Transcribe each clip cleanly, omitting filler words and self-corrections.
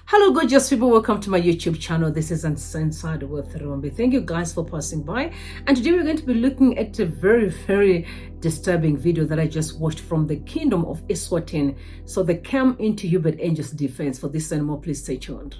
Hello, gorgeous people. Welcome to my YouTube channel. This is Uncensored with Rombi. Thank you guys for passing by. And today we're going to be looking at a very disturbing video that I just watched from the Kingdom of Eswatini. So they came into Eubertangel's defense. For this and more, please stay tuned.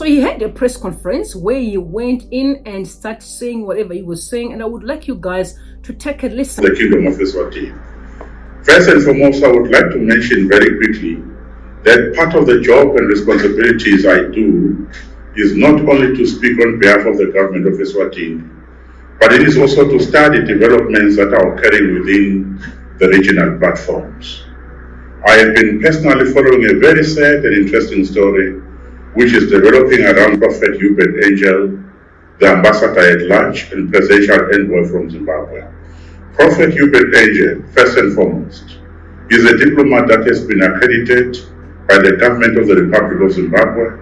He had a press conference where he went in and started saying whatever he was saying, and I would like you guys to take a listen. The Kingdom of Eswatini. First and foremost, I would like to mention very quickly that part of the job and responsibilities I do is not only to speak on behalf of the government of Eswatini, but it is also to study developments that are occurring within the regional platforms. I have been personally following a very sad and interesting story which is developing around Prophet Eubertangel, the ambassador at large and presidential envoy from Zimbabwe. Prophet Eubertangel, first and foremost, is a diplomat that has been accredited by the government of the Republic of Zimbabwe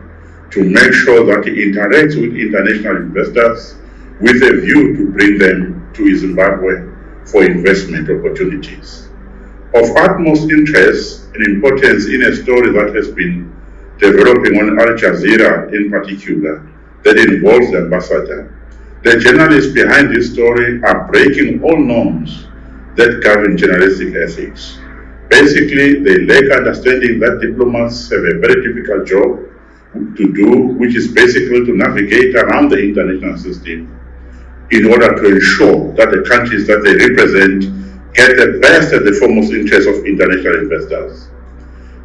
to make sure that he interacts with international investors with a view to bring them to Zimbabwe for investment opportunities. Of utmost interest and importance in a story that has been developing on Aljazeera in particular, that involves the ambassador. The journalists behind this story are breaking all norms that govern journalistic ethics. Basically, they lack understanding that diplomats have a very difficult job to do, which is basically to navigate around the international system in order to ensure that the countries that they represent get the best and the foremost interests of international investors.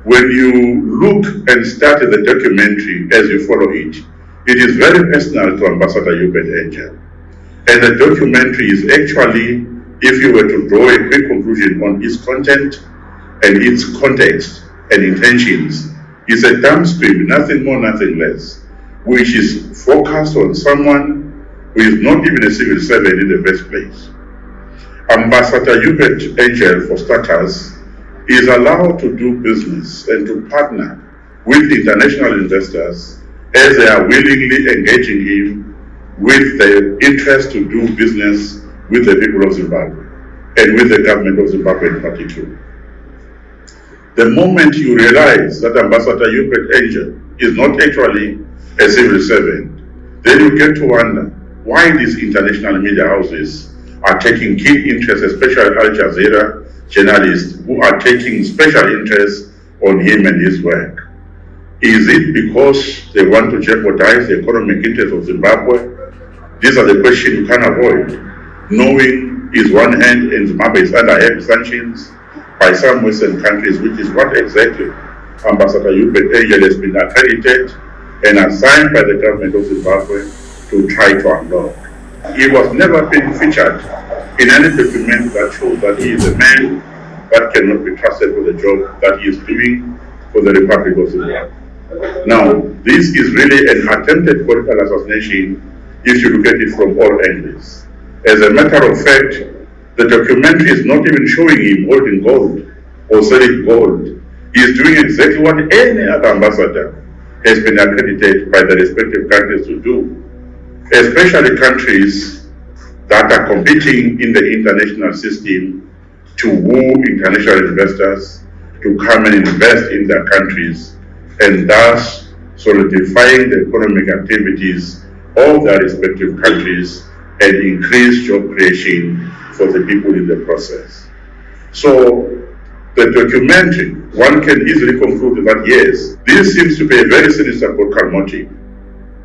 When you look and study the documentary as you follow it, it is very personal to Ambassador Eubertangel. And the documentary is actually, if you were to draw a quick conclusion on its content and its context and intentions, is a dumb script, nothing more, nothing less, which is focused on someone who is not even a civil servant in the first place. Ambassador Eubertangel, for starters, is allowed to do business and to partner with international investors as they are willingly engaging him with the interest to do business with the people of Zimbabwe and with the government of Zimbabwe in particular. The moment you realize that Ambassador Eubertangel is not actually a civil servant, then you get to wonder why these international media houses are taking keen interest, especially Al Jazeera journalists who are taking special interest on him and his work. Is it because they want to jeopardize the economic interests of Zimbabwe? These are the questions you can't avoid. Knowing is one hand and Zimbabwe is under heavy sanctions by some Western countries, which is what exactly Ambassador Eubertangel has been accredited and assigned by the government of Zimbabwe to try to unlock. He was never been featured in any document that shows that he is a man that cannot be trusted for the job that he is doing for the Republic of Zimbabwe. Now, this is really an attempted political assassination if you look at it from all angles. As a matter of fact, the documentary is not even showing him holding gold or selling gold. He is doing exactly what any other ambassador has been accredited by the respective countries to do, especially countries that are competing in the international system to woo international investors to come and invest in their countries and thus solidifying the economic activities of their respective countries and increase job creation for the people in the process. So the documentary, one can easily conclude that yes, this seems to be a very sinister political motive,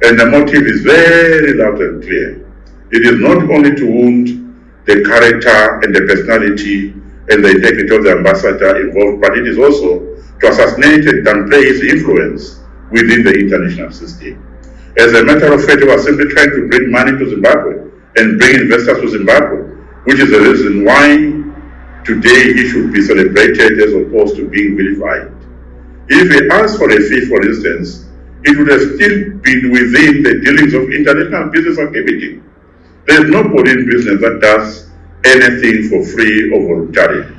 and the motive is very loud and clear. It is not only to wound the character and the personality and the integrity of the ambassador involved, but it is also to assassinate and downplay his influence within the international system. As a matter of fact, he was simply trying to bring money to Zimbabwe and bring investors to Zimbabwe, which is the reason why today he should be celebrated as opposed to being vilified. If he asked for a fee, for instance, it would have still been within the dealings of international business activity. There is nobody in business that does anything for free or voluntarily.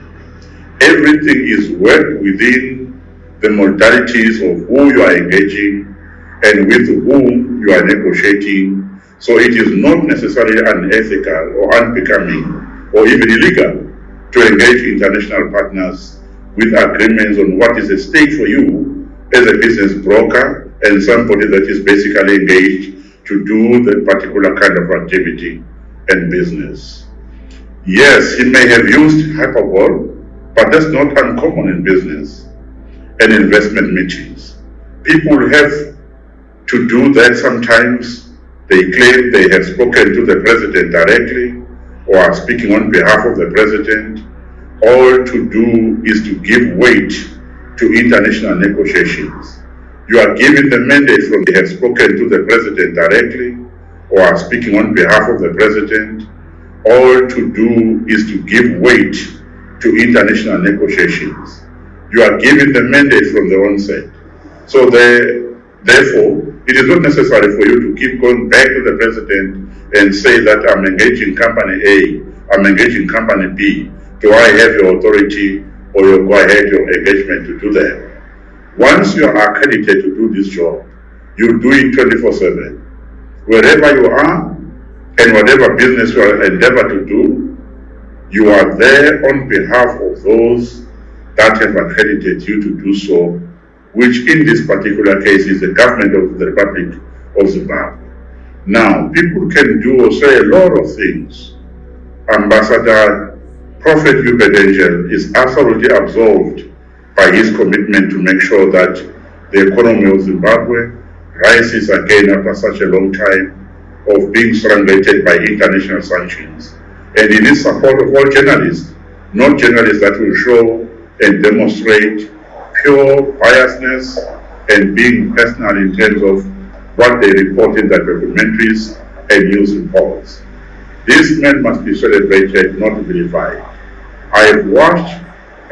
Everything is worked within the modalities of who you are engaging and with whom you are negotiating. So it is not necessarily unethical or unbecoming or even illegal to engage international partners with agreements on what is at stake for you as a business broker and somebody that is basically engaged to do that particular kind of activity and business. Yes, he may have used hyperbole, but that's not uncommon in business and investment meetings. People have to do that sometimes. They claim they have spoken to the president directly or are speaking on behalf of the president. All to do is to give weight to international negotiations. You are given the mandate from they have spoken to the president directly or are speaking on behalf of the president. All to do is to give weight to international negotiations. You are given the mandate from the onset. So therefore, it is not necessary for you to keep going back to the president and say that I'm engaging company A, I'm engaging company B. Do I have your authority or your go-ahead, your engagement to do that? Once you are accredited to do this job, you do it 24/7. Wherever you are and whatever business you are endeavor to do, you are there on behalf of those that have accredited you to do so, which in this particular case is the government of the Republic of Zimbabwe. Now, people can do or say a lot of things. Ambassador Prophet eubertangel is absolutely absolved by his commitment to make sure that the economy of Zimbabwe rises again after such a long time of being strangulated by international sanctions. And in his support of all journalists, not journalists that will show and demonstrate pure biasness and being personal in terms of what they report in their documentaries and news reports. This man must be celebrated, not vilified. I have watched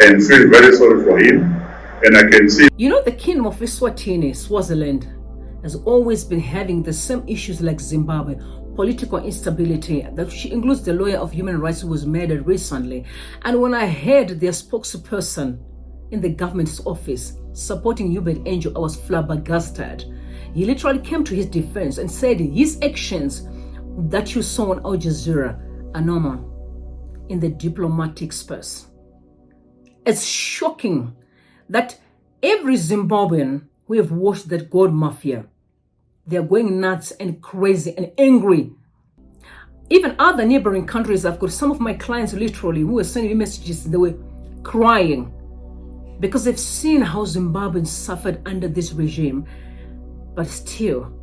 and feel very sorry for him, and I can see. You know, the kingdom of Eswatini, Swaziland, has always been having the same issues like Zimbabwe, political instability, that she includes the lawyer of human rights who was murdered recently. And when I heard their spokesperson in the government's office supporting eubertangel, I was flabbergasted. He literally came to his defense and said his actions that you saw on Al Jazeera are normal in the diplomatic space. It's shocking that every Zimbabwean who have watched that gold mafia, they're going nuts and crazy and angry. Even other neighboring countries, I've got some of my clients literally who were sending me messages, they were crying because they've seen how Zimbabweans suffered under this regime. But still,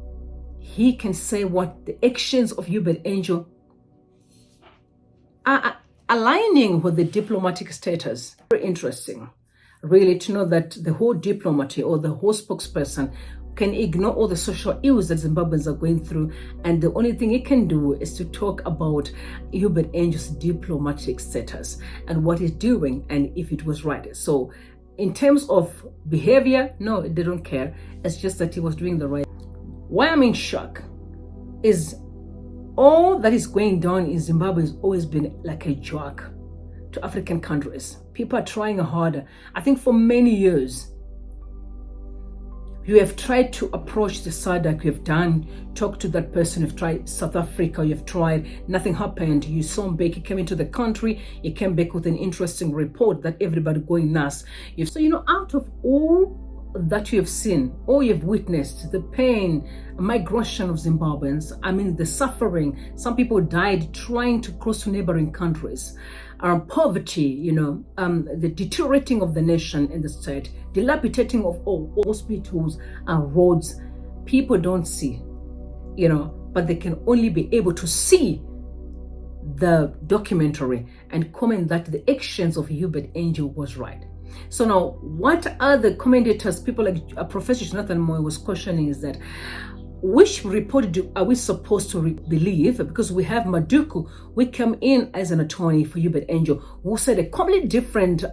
he can say what the actions of eubertangel are aligning with the diplomatic status. Very interesting, really, to know that the whole diplomat or the whole spokesperson can ignore all the social ills that Zimbabweans are going through, and the only thing he can do is to talk about eubertangel's diplomatic status and what he's doing and if it was right. So in terms of behavior, no, they don't care. It's just that he was doing the right. Why I'm in shock is all that is going down in Zimbabwe has always been like a joke to African countries. People are trying harder. I think for many years, you have tried to approach the SADC, you have done, talk to that person, you've tried South Africa, you've tried, nothing happened. You saw him back, he came into the country, he came back with an interesting report that everybody going nuts. So, you know, out of all that you have seen, all you've witnessed, the pain, migration of Zimbabweans, I mean, the suffering, some people died trying to cross to neighboring countries, poverty, you know, the deteriorating of the nation and the state, dilapidating of all hospitals and roads. People don't see, you know, but they can only be able to see the documentary and comment that the actions of eubertangel was right. So now, what are the commentators, people like Professor Jonathan Moy was questioning is that, which report are we supposed to believe? Because we have Madhuku, we come in as an attorney for eubertangel, who said a completely different,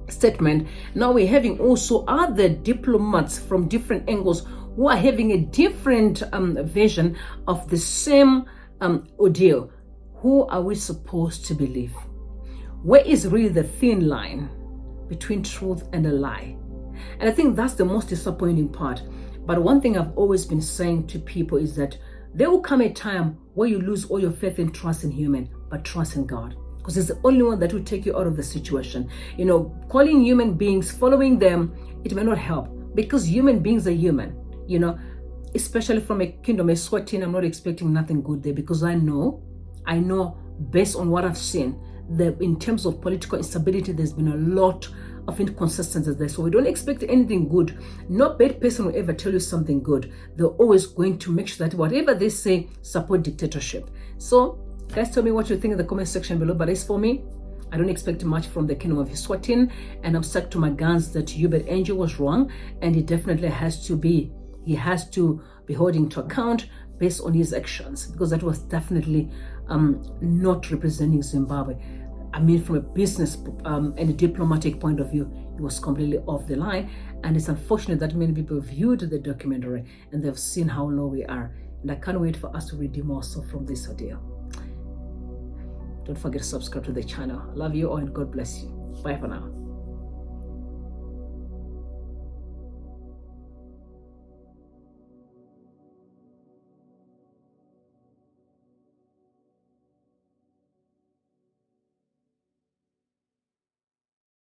statement. Now we're having also other diplomats from different angles who are having a different version of the same ordeal. Who are we supposed to believe? Where is really the thin line between truth and a lie? And I think that's the most disappointing part. But one thing I've always been saying to people is that there will come a time where you lose all your faith and trust in human, but trust in God. Because it's the only one that will take you out of the situation. You know, calling human beings, following them, it may not help. Because human beings are human, you know, especially from a kingdom, Eswatini, I'm not expecting nothing good there, because I know based on what I've seen, that in terms of political instability, there's been a lot of inconsistencies there. So we don't expect anything good. No bad person will ever tell you something good. They're always going to make sure that whatever they say support dictatorship. So guys, tell me what you think in the comment section below. But as for me, I don't expect much from the kingdom of Eswatini, and I'm stuck to my guns that eubertangel was wrong, and he definitely has to be holding to account based on his actions, because that was definitely not representing Zimbabwe. I mean, from a business and a diplomatic point of view, it was completely off the line. And it's unfortunate that many people viewed the documentary and they've seen how low we are. And I can't wait for us to redeem ourselves from this ordeal. Don't forget to subscribe to the channel. Love you all and God bless you. Bye for now.